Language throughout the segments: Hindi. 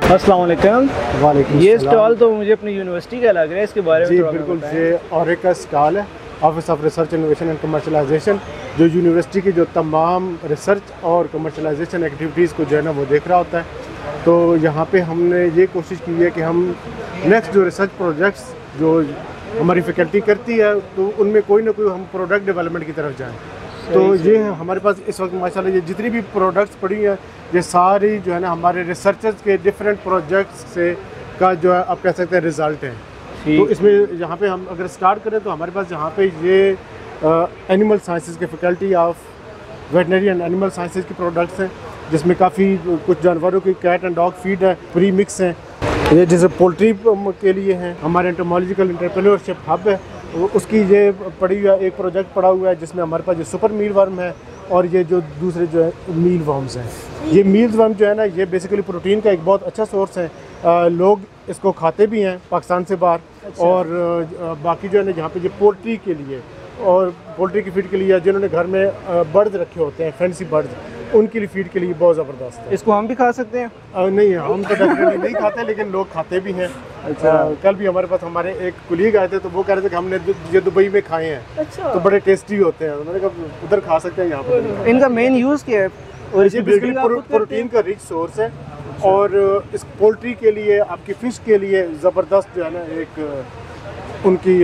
अस्सलाम वालेकुम। वालेकुम। ये स्टॉल तो मुझे अपनी यूनिवर्सिटी का लग रहा है, इसके बारे में जी थोड़ा बिल्कुल, बताएं। ये ऑरेका स्टॉल है, office of research innovation and commercialisation, जो यूनिवर्सिटी की जो तमाम रिसर्च और कमर्शलाइजेशन एक्टिविटीज़ को जो है ना वो देख रहा होता है। तो यहाँ पे हमने ये कोशिश की है कि हम नेक्स्ट जो रिसर्च प्रोजेक्ट्स जो हमारी फैकल्टी करती है तो उनमें कोई ना कोई हम प्रोडक्ट डेवलपमेंट की तरफ जाएँ। तो ये हमारे पास इस वक्त माशाल्लाह ये जितनी भी प्रोडक्ट्स पड़ी हैं ये सारी जो है ना हमारे रिसर्चर्स के डिफरेंट प्रोजेक्ट्स से का जो है आप कह सकते हैं रिज़ल्ट है। तो इसमें यहाँ पे हम अगर स्टार्ट करें तो हमारे पास यहाँ पे ये एनिमल साइंसेस के faculty of veterinary and animal sciences की प्रोडक्ट्स हैं, जिसमें काफ़ी कुछ जानवरों की कैट एंड डॉग फीड है, प्री मिक्स हैं। ये जैसे पोल्ट्री के लिए हैं, हमारे एंटोमोलॉजिकल एंटरप्रेन्योरशिप हब है, उसकी ये पड़ी हुआ एक प्रोजेक्ट पड़ा हुआ है जिसमें हमारे पास ये सुपर मील वर्म है और ये जो दूसरे जो है मील वर्म्स हैं। ये मील वर्म जो है ना ये बेसिकली प्रोटीन का एक बहुत अच्छा सोर्स है, लोग इसको खाते भी हैं पाकिस्तान से बाहर। और बाकी जो है ना यहाँ पे ये पोल्ट्री के लिए और पोल्ट्री की फीड के लिए जिन्होंने घर में बर्ड्स रखे होते हैं, फैंसी बर्ड्स, उनकी फीड के लिए बहुत ज़बरदस्त है। इसको हम भी खा सकते हैं? नहीं, हम तो डेफिनेटली नहीं खाते, लेकिन लोग खाते भी हैं। अच्छा। कल भी हमारे पास हमारे एक कुलीग आए थे तो वो कह रहे थे कि हमने ये दुबई में खाए हैं। अच्छा। तो बड़े टेस्टी होते हैं। उन्होंने कहा उधर खा सकते हैं, यहाँ पर। इनका मेन यूज़ क्या है? और ये बेसिकली प्रोटीन का रिच सोर्स है और इस पोल्ट्री के लिए, आपकी फ़िश के लिए ज़बरदस्त जो है ना एक उनकी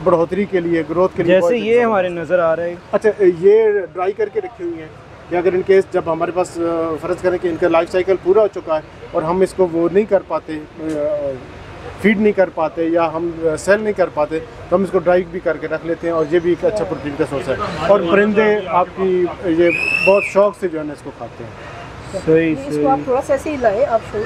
बढ़ोतरी के लिए, ग्रोथ के लिए। जैसे ये हमारे नज़र आ रहा है। अच्छा, ये ड्राई करके रखी हुई हैं कि अगर इन केस जब हमारे पास फ़र्ज़ करें कि इनका लाइफ साइकिल पूरा हो चुका है और हम इसको वो नहीं कर पाते, फीड नहीं कर पाते या हम सेल नहीं कर पाते, तो हम इसको ड्राई भी करके रख लेते हैं और ये भी एक अच्छा प्रोटीन का सोर्स है। और परिंदे आपकी ये बहुत शौक से जो है ना इसको खाते हैं। सही। इसको आप थोड़ा सा ऐसे ही लाएं, आप तो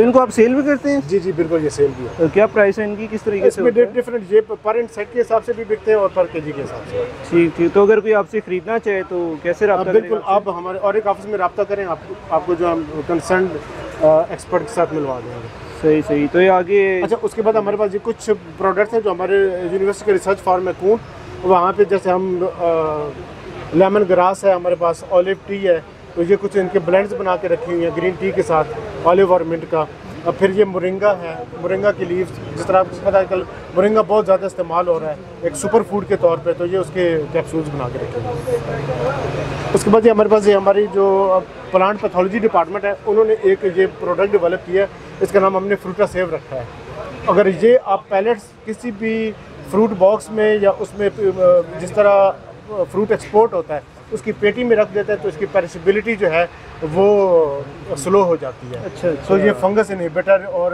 इनको आप सेल भी करते हैं? जी बिल्कुल, ये सेल भी है। तो क्या प्राइस है इनकी, किस तरीके से? इसमें डिफरेंट, ये पर इन सेट के हिसाब से भी बिकते हैं और पर केजी के हिसाब से। ठीक। तो अगर कोई आपसे ख़रीदना चाहे तो कैसे रब्ता करें? बिल्कुल, आप हमारे और एक ऑफिस में रब्ता करें, आपको जो हम कंसर्न एक्सपर्ट के साथ मिलवा देंगे। सही। तो ये आगे अच्छा, उसके बाद हमारे पास ये कुछ प्रोडक्ट्स हैं जो हमारे यूनिवर्सिटी के रिसर्च फार्म में कूट, वहाँ पे जैसे हम लेमन ग्रास है, हमारे पास ऑलिव टी है, तो ये कुछ इनके ब्लेंड्स बना के रखी हुई हैं ग्रीन टी के साथ, ऑलिव और मिंट का। और फिर ये मोरिंगा है, मोरिंगा की लीव्स, जिस तरह आपको पता है आजकल मोरिंगा बहुत ज़्यादा इस्तेमाल हो रहा है एक सुपर फूड के तौर पे, तो ये उसके कैप्सूल्स बना के रखे हैं। उसके बाद ये हमारे पास ये हमारी जो प्लांट पैथोलॉजी डिपार्टमेंट है, उन्होंने एक ये प्रोडक्ट डेवलप किया है, इसका नाम हमने फ्रूटा सेव रखा है। अगर ये आप पैलेट्स किसी भी फ्रूट बॉक्स में या उसमें जिस तरह फ्रूट एक्सपोर्ट होता है उसकी पेटी में रख देते हैं तो इसकी पेरिशेबिलिटी जो है वो स्लो हो जाती है। अच्छा। तो ये फंगस इनहिबिटर और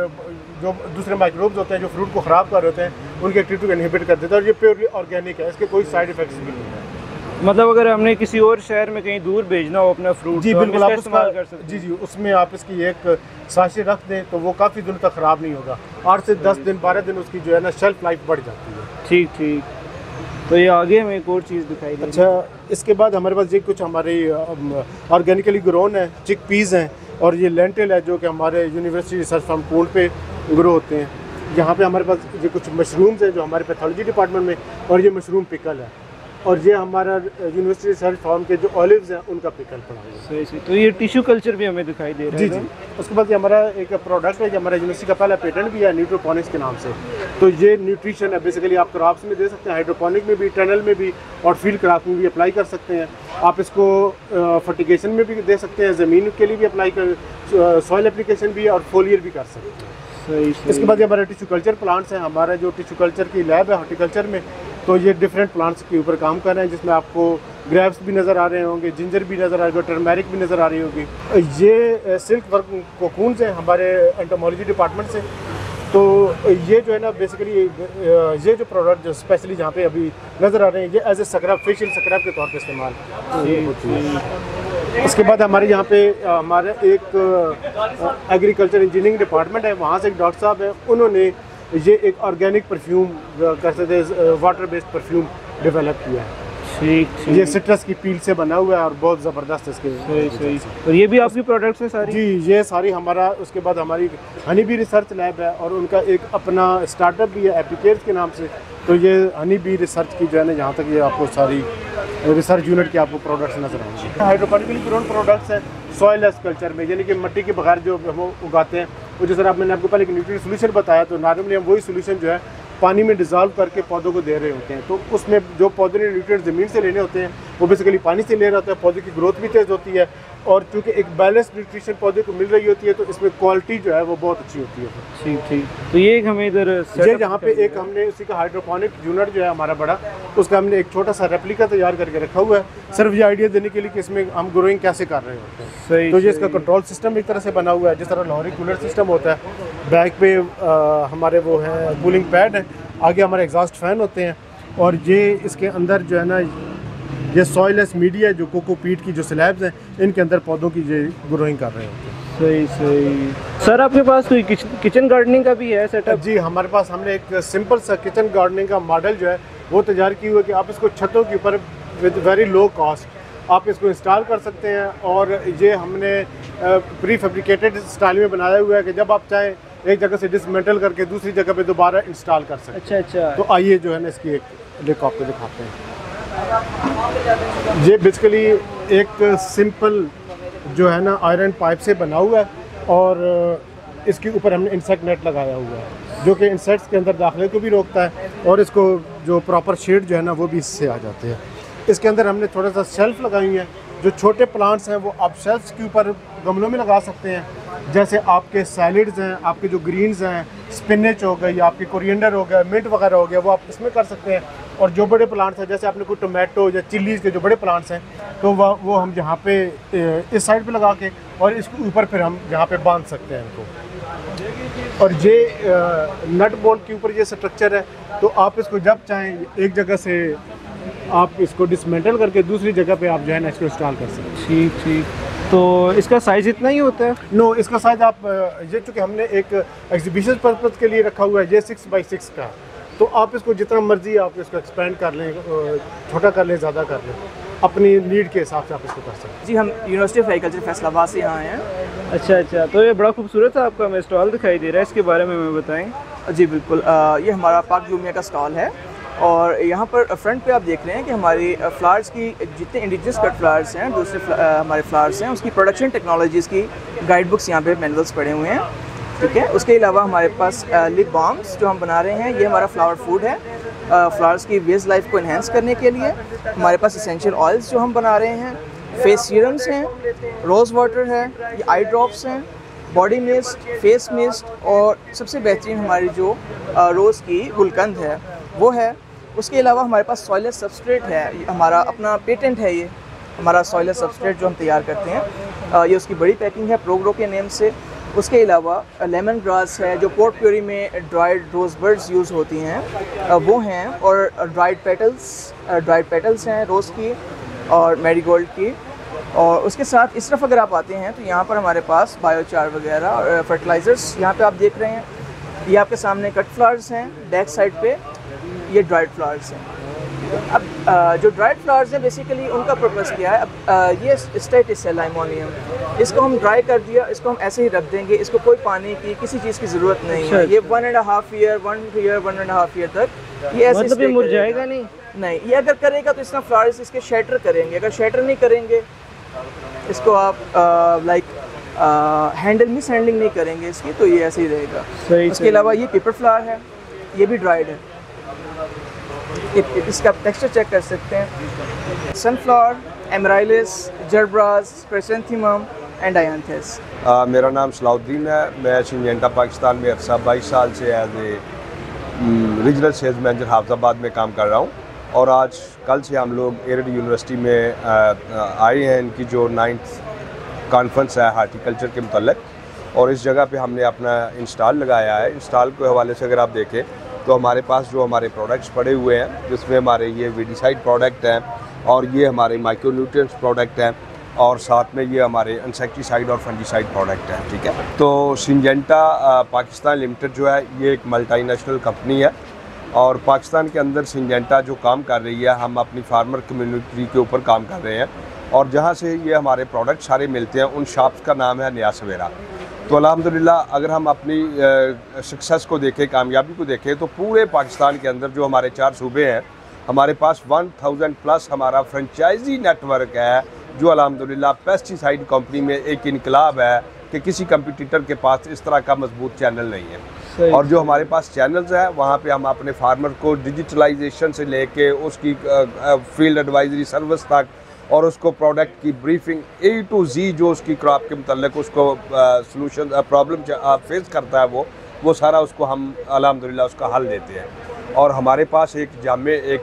जो दूसरे माइक्रोब्स होते हैं जो फ्रूट को ख़राब कर रहे होते हैं उनके एक्टिविटी को इनहिबिट कर देता है और ये प्योरली ऑर्गेनिक है, इसके कोई साइड इफेक्ट्स भी नहीं है। मतलब अगर हमने किसी और शहर में कहीं दूर भेजना हो अपना फ्रूट, जी तो बिल्कुल, आप इस्तेमाल कर सकते हैं? जी उसमें आप इसकी एक साशे रख दें तो वो काफ़ी दिनों तक ख़राब नहीं होगा। 8 से 10 दिन 12 दिन उसकी जो है ना शेल्फ लाइफ बढ़ जाती है। ठीक। तो ये आगे हमें एक और चीज़ दिखाई दे। अच्छा, इसके बाद हमारे पास ये कुछ हमारी ऑर्गेनिकली ग्रोन है, चिक पीज़ हैं और ये लेंटिल है जो कि हमारे यूनिवर्सिटी रिसर्च फार्म कोल्ड पे ग्रो होते हैं। यहाँ पे हमारे पास ये कुछ मशरूम्स हैं जो हमारे पैथोलॉजी डिपार्टमेंट में, और ये मशरूम पिकल है, और ये हमारा यूनिवर्सिटी रिसर्च फार्म के जो ऑलिव्स हैं उनका पिकल पड़ा हुआ है। सही। तो ये टिश्यू कल्चर भी हमें दिखाई दे रहा है। जी। उसके बाद ये हमारा एक प्रोडक्ट है, हमारा यूनिवर्सिटी का पहला पेटेंट भी है न्यूट्रोपोनिक्स के नाम से। तो ये न्यूट्रिशन है, बेसिकली आप क्रॉप्स में दे सकते हैं, हाइड्रोपोनिक में भी, टनल में भी और फील्ड क्रॉप में भी अप्लाई कर सकते हैं। आप इसको फर्टिगेशन में भी दे सकते हैं, ज़मीन के लिए भी अप्लाई कर, सॉइल एप्लीकेशन भी और फोलियर भी कर सकते हैं। सही। इसके बाद हमारे टिश्यू कल्चर प्लांट्स हैं, हमारा जो टिश्यू कल्चर की लैब है हॉर्टिकल्चर में, तो ये डिफरेंट प्लांट्स के ऊपर काम कर रहे हैं जिसमें आपको ग्रेप्स भी नज़र आ रहे होंगे, जिंजर भी नज़र आ रही होगी, टर्मेरिक भी नज़र आ रही होगी। ये सिल्क वर्क कोकून्स हैं हमारे एंटोमोलॉजी डिपार्टमेंट से। तो ये जो है ना बेसिकली ये जो प्रोडक्ट जो स्पेशली जहाँ पे अभी नज़र आ रहे हैं ये as a scrub, facial scrub के तौर पे इस्तेमाल होती है। इसके बाद हमारे यहाँ पे हमारे एक एग्रीकल्चर इंजीनियरिंग डिपार्टमेंट है, वहाँ से एक डॉक्टर साहब हैं, उन्होंने ये एक ऑर्गेनिक परफ्यूम कर सकते हैं, वाटर बेस्ड परफ्यूम डेवलप किया है। ठीक। ये सिट्रस की पील से बना हुआ है और बहुत ज़बरदस्त इसके। सही। और ये भी आपकी प्रोडक्ट्स हैं सारी? जी, ये सारी हमारा। उसके बाद हमारी हनी बी रिसर्च लैब है और उनका एक अपना स्टार्टअप भी है एपिकेयर्स के नाम से। तो ये हनी बी रिसर्च की जो है ना यहाँ तक ये आपको सारी रिसर्च यूनिट के आपको प्रोडक्ट्स नजर आएंगे। हाइड्रोपोनिकली ग्रोन प्रोडक्ट्स हैं सॉइललेस कल्चर में, यानी कि मिट्टी के बगैर जो हम उगाते हैं, वो जैसे मैंने आपको पहले एक न्यूट्रिएंट सोल्यूशन बताया, तो नॉर्मली हम वही सोल्यूशन जो है पानी में डिज़ोल्व करके पौधों को दे रहे होते हैं। तो उसमें जो पौधे ने न्यूट्रिएंट ज़मीन से लेने होते हैं वो बेसिकली पानी से ले रहा होता है, पौधे की ग्रोथ भी तेज़ होती है, और चूँकि एक बैलेंस न्यूट्रिशन पौधे को मिल रही होती है तो इसमें क्वालिटी जो है वो बहुत अच्छी होती है। ठीक ठीक। तो ये एक हमें इधर ये यहाँ पे एक हमने उसी का हाइड्रोपोनिक यूनिट जो है हमारा बड़ा, उसका हमने एक छोटा सा रेप्लिका तैयार करके रखा हुआ है, सिर्फ ये आइडिया देने के लिए कि इसमें हम ग्रोइंग कैसे कर रहे होते हैं। सही। तो ये इसका कंट्रोल सिस्टम एक तरह से बना हुआ है, जिस तरह लाहौरी कूलर सिस्टम होता है, बैक पे हमारे वो है कूलिंग पैड है, आगे हमारे एग्जॉस्ट फैन होते हैं, और ये इसके अंदर जो है ना ये सॉइललेस मीडिया जो कोकोपीट की जो स्लैब्स हैं इनके अंदर पौधों की ये ग्रोइंग कर रहे होते हैं। सही सही। सर आपके पास कोई किचन गार्डनिंग का भी है सेटअप? जी, हमारे पास हमने एक सिंपल सा किचन गार्डनिंग का मॉडल जो है वो तैयार की हुई है कि आप इसको छतों के ऊपर विद वेरी लो कॉस्ट आप इसको इंस्टॉल कर सकते हैं, और ये हमने प्री फैब्रिकेटेड स्टाइल में बनाया हुआ है कि जब आप चाहें एक जगह से डिसमेंटल करके दूसरी जगह पे दोबारा इंस्टॉल कर सकते हैं। अच्छा अच्छा। तो आइए जो है ना इसकी एक लिंक आपको दिखाते हैं। ये बेसिकली एक सिंपल जो है ना आयरन पाइप से बना हुआ है, और इसके ऊपर हमने इंसेक्ट नेट लगाया हुआ है जो कि इंसेक्ट्स के अंदर दाखिले को भी रोकता है, और इसको जो प्रॉपर शेड जो है ना वो भी इससे आ जाते हैं। इसके अंदर हमने थोड़ा सा शेल्फ लगाई है, जो छोटे प्लांट्स हैं वो आप शेल्फ्स के ऊपर गमलों में लगा सकते हैं, जैसे आपके सैलड्स हैं, आपके जो ग्रीन्स हैं, स्पिनच हो गए या आपके कोरिएंडर हो गया, मिंट वगैरह हो गया, वो आप इसमें कर सकते हैं। और जो बड़े प्लांट्स हैं जैसे आपने कोई टोमेटो या चिल्लीज़ के जो बड़े प्लांट्स हैं तो वो हम यहाँ पे इस साइड पे लगा के और इसके ऊपर फिर हम यहाँ पे बांध सकते हैं इनको। और ये नट बोल्ट के ऊपर ये स्ट्रक्चर है, तो आप इसको जब चाहें एक जगह से आप इसको डिसमेंटल करके दूसरी जगह पे आप जो है ना इसको इंस्टॉल कर सकते हैं। ठीक ठीक। तो इसका साइज़ इतना ही होता है? नो, इसका साइज़ आप ये चूँकि हमने एक एग्जीबिशन पर्पज़ के लिए रखा हुआ है, ये 6x6 का, तो आप इसको जितना मर्जी आप इसको एक्सपेंड कर लें, छोटा कर लें, ज़्यादा कर लें, अपनी नीड के हिसाब से आप इसको कर सकते हैं। जी, हम यूनिवर्सिटी ऑफ एग्रीकल्चर फैसलाबाद से यहाँ आए हैं। अच्छा अच्छा। तो ये बड़ा खूबसूरत है आपका हमें स्टॉल दिखाई दे रहा है, इसके बारे में हमें बताएं। जी बिल्कुल, ये हमारा पाक जूमिया का स्टॉल है, और यहाँ पर फ्रंट पे आप देख रहे हैं कि हमारी फ्लावर्स की जितने इंडिजिनस कट फ्लावर्स हैं, दूसरे हमारे फ्लावर्स हैं, उसकी प्रोडक्शन टेक्नोलॉजीज़ की गाइड बुक्स यहाँ पे मैनुअल्स पड़े हुए हैं। ठीक है, उसके अलावा हमारे पास लिप बाम्स जो हम बना रहे हैं, ये हमारा फ्लावर फूड है, फ्लावर्स की वेज लाइफ को इन्हेंस करने के लिए। हमारे पास एसेंशियल ऑयल्स जो हम बना रहे हैं, फेस सीरम्स हैं, रोज़ वाटर है, ये आई ड्रॉप्स हैं, बॉडी मिस्ट, फेस मिस्ट, और सबसे बेहतरीन हमारी जो रोज़ की गुलकंद है वो है। उसके अलावा हमारे पास सॉइललेस सबस्ट्रेट है, हमारा अपना पेटेंट है, ये हमारा सॉइललेस सबस्ट्रेट जो हम तैयार करते हैं, ये उसकी बड़ी पैकिंग है प्रोग्रो के नेम से। उसके अलावा लेमन ग्रास है, जो पोर्ट प्योरी में ड्राइड रोज़ बर्ड्स यूज़ होती हैं वो हैं, और ड्राइड पेटल्स हैं रोज़ की और मैरीगोल्ड की। और उसके साथ इस तरफ अगर आप आते हैं तो यहाँ पर हमारे पास बायोचार वगैरह और फर्टिलाइज़र्स यहाँ पे आप देख रहे हैं। ये आपके सामने कट फ्लावर्स हैं, बैक साइड पे ये ड्राइड फ्लावर्स हैं। अब जो ड्राइड फ्लावर्स हैं बेसिकली उनका पर्पस क्या है? अब ये स्टेटिस है लाइमोनियम, इसको हम ड्राई कर दिया, इसको हम ऐसे ही रख देंगे, इसको कोई पानी की किसी चीज़ की ज़रूरत नहीं है। ये 1.5 ईयर तक ये ऐसे मतलब ये मुरझाएगा नहीं? नहीं, ये अगर करेगा तो इसका फ्लावर्स इसके शेटर करेंगे, अगर शेटर नहीं करेंगे इसको आप हैंडल मिस हैंडलिंग नहीं करेंगे इसकी, तो ये ऐसे ही रहेगा। उसके अलावा ये पेपर फ्लावर है, ये भी ड्राइड है, इसका टेक्सचर चेक कर सकते हैं। Sunflower, amaryllis, gerberas, chrysanthemum and ianthus. मेरा नाम सलाउद्दीन है, मैं सिंजेंटा पाकिस्तान में अरसा 22 साल से as a regional sales manager Hafizabad में काम कर रहा हूँ। और आज कल से हम लोग एरिड यूनिवर्सिटी में आए हैं, इनकी जो 9th कॉन्फ्रेंस है हार्टिकल्चर के मुतल्लिक, और इस जगह पे हमने अपना इंस्टॉल लगाया है। इंस्टॉल के हवाले से अगर आप देखें तो हमारे पास जो हमारे प्रोडक्ट्स पड़े हुए हैं, जिसमें हमारे ये वीडिसाइड प्रोडक्ट हैं, और ये हमारे माइक्रोन्यूट्रिएंट्स प्रोडक्ट हैं, और साथ में ये हमारे इंसेक्टिसाइड और फंजीसाइड प्रोडक्ट हैं। ठीक है, तो सिंजेंटा पाकिस्तान लिमिटेड जो है ये एक मल्टीनेशनल कंपनी है, और पाकिस्तान के अंदर सिंजेंटा जो काम कर रही है, हम अपनी फार्मर कम्युनिटी के ऊपर काम कर रहे हैं, और जहाँ से ये हमारे प्रोडक्ट सारे मिलते हैं उन शॉप्स का नाम है नया सवेरा। तो अल्हम्दुलिल्लाह अगर हम अपनी सक्सेस को देखें, कामयाबी को देखें, तो पूरे पाकिस्तान के अंदर जो हमारे 4 सूबे हैं, हमारे पास 1000 प्लस हमारा फ्रेंचाइजी नेटवर्क है जो अल्हम्दुलिल्लाह पेस्टिसाइड कंपनी में एक इनकलाब है कि किसी कंपटीटर के पास इस तरह का मजबूत चैनल नहीं है। और जो हमारे पास चैनल्स है वहाँ पे हम अपने फार्मर को डिजिटलाइजेशन से लेके उसकी फील्ड एडवाइजरी सर्विस तक और उसको प्रोडक्ट की ब्रीफिंग A to Z जो उसकी क्रॉप के मतलब उसको सलूशन प्रॉब्लम फेस करता है वो सारा उसको हम अल्हम्दुलिल्लाह उसका हल देते हैं। और हमारे पास एक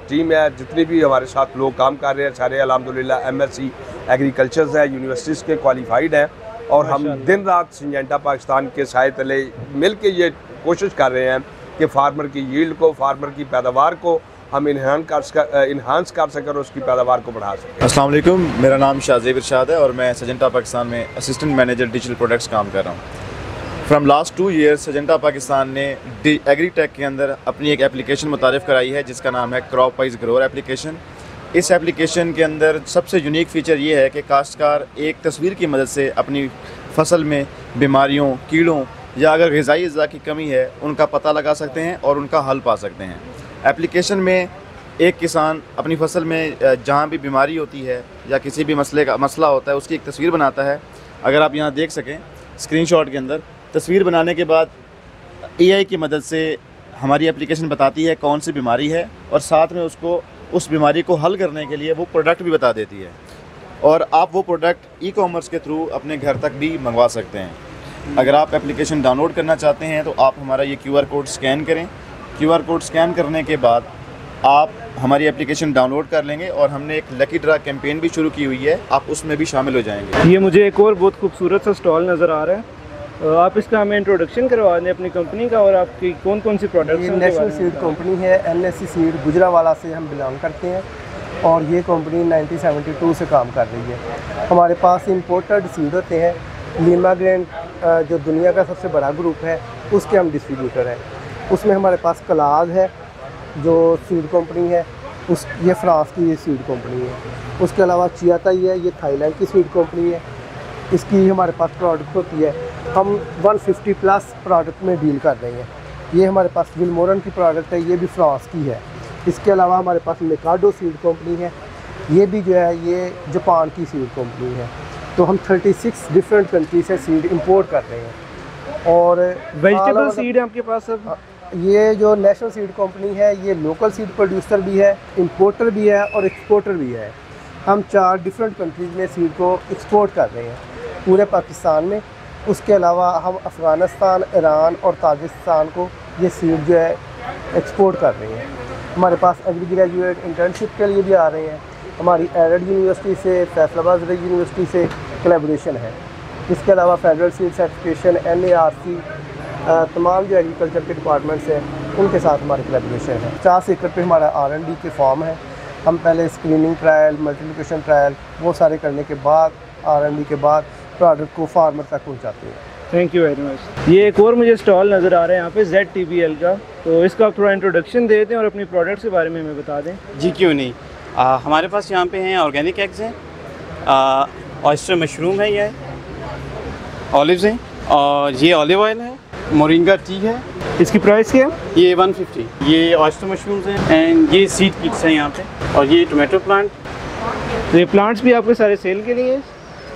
टीम है, जितने भी हमारे साथ लोग काम कर रहे हैं सारे अल्हम्दुलिल्लाह MSc एग्रीकल्चर है, यूनिवर्सिटीज़ के क्वालिफाइड हैं। और हम दिन रात सिंजेंटा पाकिस्तान के साय तले मिल के ये कोशिश कर रहे हैं कि फार्मर की यील्ड को, फार्मर की पैदावार को हम इन्हांस कर सकें और उसकी पैदावार को बढ़ा सकें। अस्सलाम वालेकुम, मेरा नाम शाहज़ेब इरशाद है और मैं सिंजेंटा पाकिस्तान में असिस्टेंट मैनेजर डिजिटल प्रोडक्ट्स काम कर रहा हूँ। From last 2 years Syngenta Pakistan ने एग्री टेक के अंदर अपनी एक एप्लीकेशन मुतारिफ़ कराई है जिसका नाम है क्रॉप वाइज ग्रोअर एप्लीकेशन। इस एप्लीकेशन के अंदर सबसे यूनिक फ़ीचर ये है कि काश्तकार एक तस्वीर की मदद से अपनी फसल में बीमारियों, कीड़ों या अगर ग़िज़ाई अज़्ज़ा की कमी है उनका पता लगा सकते हैं और उनका हल पा सकते हैं। एप्लीकेशन में एक किसान अपनी फसल में जहाँ भी बीमारी होती है या किसी भी मसला होता है उसकी एक तस्वीर बनाता है। अगर आप यहाँ देख सकें स्क्रीनशॉट के अंदर तस्वीर बनाने के बाद AI की मदद से हमारी एप्लीकेशन बताती है कौन सी बीमारी है और साथ में उसको उस बीमारी को हल करने के लिए वो प्रोडक्ट भी बता देती है और आप वो प्रोडक्ट ई-कॉमर्स के थ्रू अपने घर तक भी मंगवा सकते हैं। अगर आप एप्लीकेशन डाउनलोड करना चाहते हैं तो आप हमारा ये QR कोड स्कैन करें। QR कोड स्कैन करने के बाद आप हमारी एप्लीकेशन डाउनलोड कर लेंगे और हमने एक लकी ड्रा कैंपेन भी शुरू की हुई है, आप उसमें भी शामिल हो जाएंगे। ये मुझे एक और बहुत खूबसूरत सा स्टॉल नज़र आ रहा है, आप इसका हमें इंट्रोडक्शन करवा दें अपनी कंपनी का और आपकी कौन कौन सी प्रोडक्ट्स हैं। नेशनल सीड कंपनी है, NSC सीड गुजरावाला से हम बिलोंग करते हैं और ये कंपनी 1972 से काम कर रही है। हमारे पास इंपोर्टेड सीड होते हैं। लीमा ग्रेन जो दुनिया का सबसे बड़ा ग्रुप है उसके हम डिस्ट्रीब्यूटर हैं। उसमें हमारे पास कलाज है जो सीड कंपनी है, ये फ्रांस की ये सीड कंपनी है। उसके अलावा चियाताई है, ये थाईलैंड की सीड कंपनी है। इसकी हमारे पास प्रोडक्ट होती है, हम 150 प्लस प्रोडक्ट में डील कर रहे हैं। ये हमारे पास विलमोरन की प्रोडक्ट है, ये भी फ्रांस की है। इसके अलावा हमारे पास मिकाडो सीड कंपनी है, ये भी जो है ये जापान की सीड कंपनी है। तो हम 36 डिफरेंट कंट्री से सीड इंपोर्ट कर रहे हैं। और वेजिटेबल सीड है आपके पास सब? ये जो नेशनल सीड कंपनी है ये लोकल सीड प्रोड्यूसर भी है, इंपोर्टर भी है और एक्सपोर्टर भी है। हम 4 डिफरेंट कंट्रीज़ में सीड को एक्सपोर्ट कर रहे हैं पूरे पाकिस्तान में। उसके अलावा हम अफ़गानिस्तान, ईरान और ताजिकिस्तान को ये सीड जो है एक्सपोर्ट कर रहे हैं। हमारे पास एग्री ग्रेजुएट इंटर्नशिप के लिए भी आ रहे हैं। हमारी एरड यूनिवर्सिटी से, फैसलाबाद यूनिवर्सिटी से कोलैबोरेशन है। इसके अलावा फेडरल सीड सर्टिफिकेशन, NARC, तमाम जो एग्रीकल्चर के डिपार्टमेंट्स हैं उनके साथ हमारी कोलैबोरेशन है। 50 एकड़ पे हमारा R&D के फार्म है। हम पहले स्क्रीनिंग ट्रायल, मल्टीप्लिकेशन ट्रायल वो सारे करने के बाद R&D के बाद प्रोडक्ट को फार्मर तक पहुंचाते हैं। Thank you very much. ये एक और मुझे स्टॉल नज़र आ रहा है यहाँ पे ZTBL का, तो इसका आप थोड़ा इंट्रोडक्शन दे दें और अपनी प्रोडक्ट्स के बारे में हमें बता दें। जी क्यों नहीं, हमारे पास यहाँ पे हैं ऑर्गेनिक एग्स हैं, ऑयस्टर मशरूम है, ये ऑलिव्स हैं और ये ऑलिव ऑयल है, मोरिंगा टी है। इसकी प्राइस क्या है? ये 150। ये ऑयस्टर मशरूम्स हैं एंड ये सीड किट्स हैं यहाँ पे, और ये टोमेटो प्लांट। तो ये प्लांट्स भी आपके सारे सेल के लिए हैं?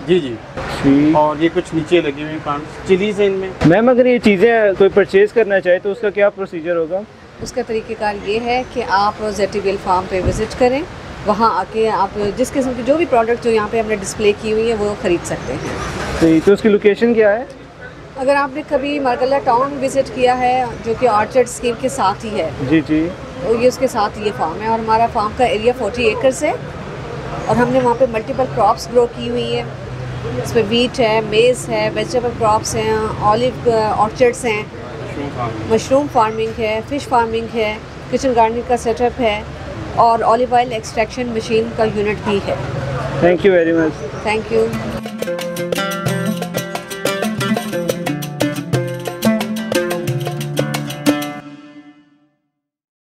जी जी। और ये कुछ नीचे लगे हुए प्लांट्स, चिलीज़ हैं इनमें। मैम अगर ये चीज़ें कोई परचेज़ करना चाहे तो उसका क्या प्रोसीजर होगा? उसका तरीक़ेकार ये है कि आप ZTBL फार्म पे विज़िट करें, वहाँ आके आप जिस किस्म की जो भी प्रोडक्ट जो यहाँ पे हमने डिस्प्ले की हुई है वो ख़रीद सकते हैं। तो उसकी लोकेशन क्या है? अगर आपने कभी मार्कला टाउन विज़िट किया है जो कि ऑर्चर्ड स्कीम के साथ ही है, जी जी, तो ये उसके साथ ये फार्म है और हमारा फार्म का एरिया 40 एकड़ है और हमने वहाँ पे मल्टीपल क्रॉप्स ग्रो की हुई है। इसमें वीट है, मेज़ है, वेजिटेबल क्रॉप्स हैं, ऑलिव ऑर्चर्ड्स हैं, मशरूम फार्मिंग है, फ़िश फार्मिंग है, किचन गार्डनिंग का सेटअप है और ऑलिव ऑयल एक्सट्रैक्शन मशीन का यूनिट भी है। Thank you very much. Thank you.